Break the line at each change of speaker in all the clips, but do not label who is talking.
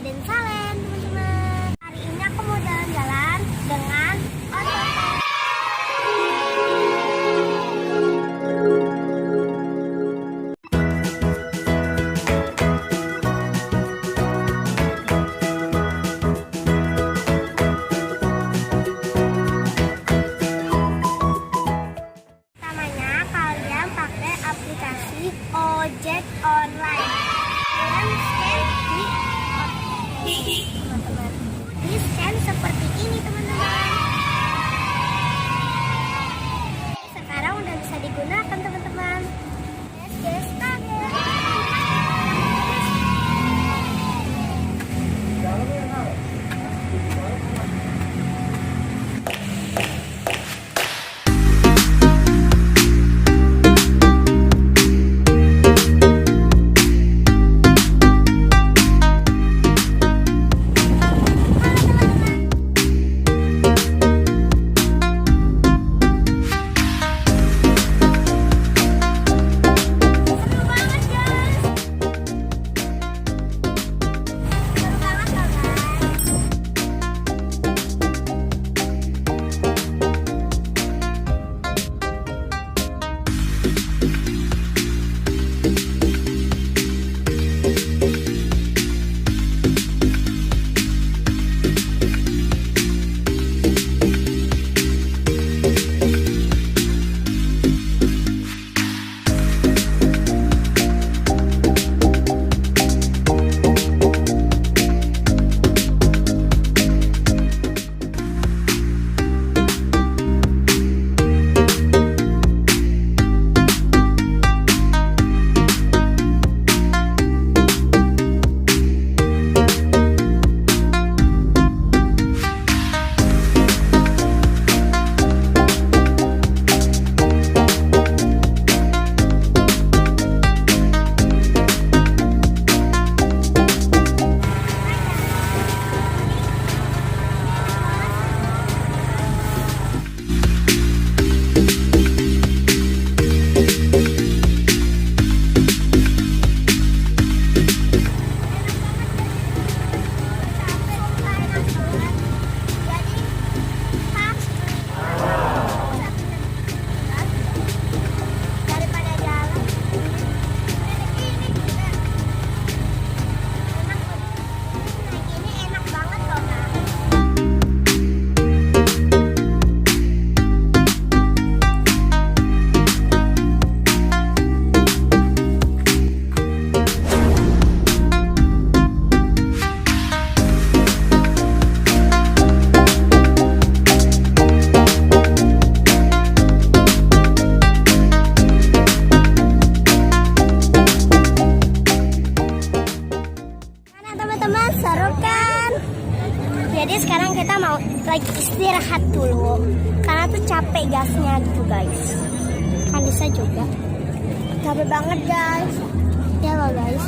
Raden Salen, teman-teman. Hari ini aku mau jalan-jalan dengan otot. Pertamanya kalian pakai aplikasi ojek online. Kalian scan teman-teman. Di scan seperti ini teman-teman. Sekarang udah bisa digunakan teman-teman. Let's get started. Teman-teman, seru kan? Jadi sekarang kita mau lagi istirahat dulu karena tuh capek gasnya gitu guys. Kanisa juga capek banget guys. Ya loh guys,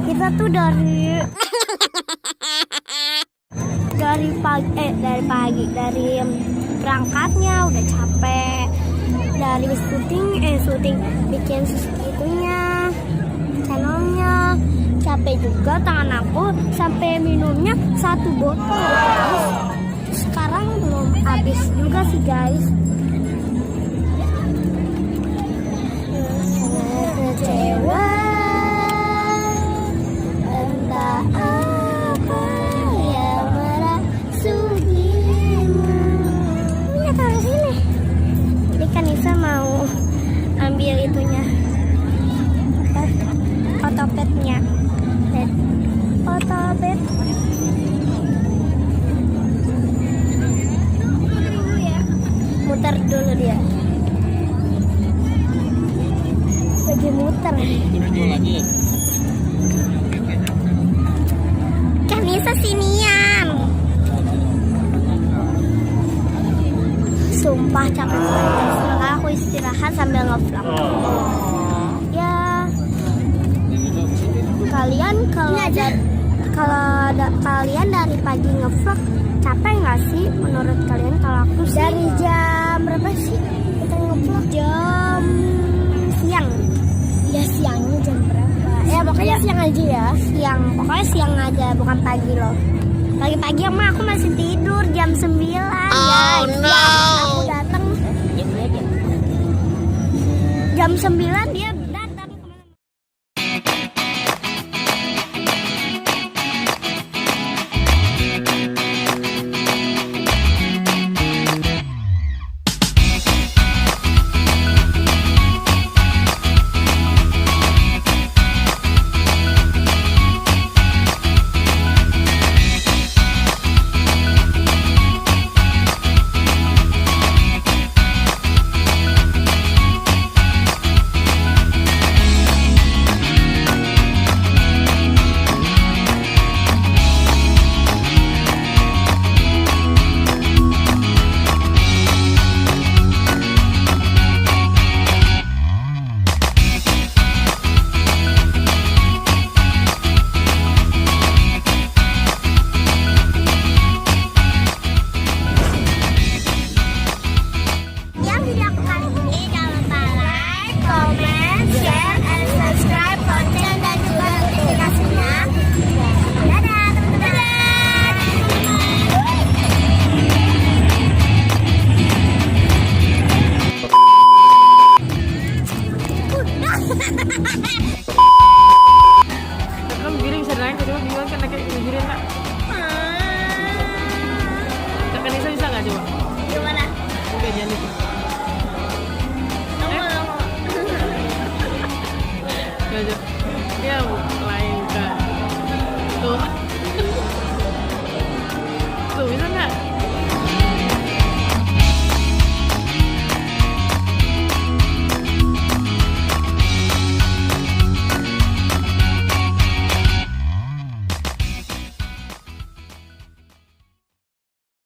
kita tuh dari berangkatnya udah capek, dari syuting bikin itunya channelnya capek juga. Tangan aku sampai minumnya 1 botol guys. Sekarang belum habis juga sih guys. Kecewa entah apa yang merasukimu. Ini taruh sini. Jadi Kanisa mau ambil itunya, otopetnya. Otopet. Muter dulu dia. Lagi muter. Kanisa sinian. Sumpah capek banget. Semoga aku istirahat sambil nge-vlog. Ya. Kalian kalian dari pagi nge-vlog capek nggak sih menurut kalian? Kalau aku sih dari jam berapa sih kita nge-vlog? Jam siang. Ya siangnya jam berapa? Ya pokoknya siang aja ya. Siang, pokoknya siang aja, bukan pagi loh. Pagi-pagi emang aku masih tidur jam 9.
Oh, no.
Aku datang jam 9 dia datang. Yang video aku kali ini jangan lupa like, comment, share, and subscribe konten dan juga notifikasinya. Dadah teman-teman.
Kamu giring bisa naik, coba gimana kan naik giring nak? Kakak Nisa bisa nggak coba?
Gimana?
Oke, jangan itu.
Lama-lama.
Nggak, coba.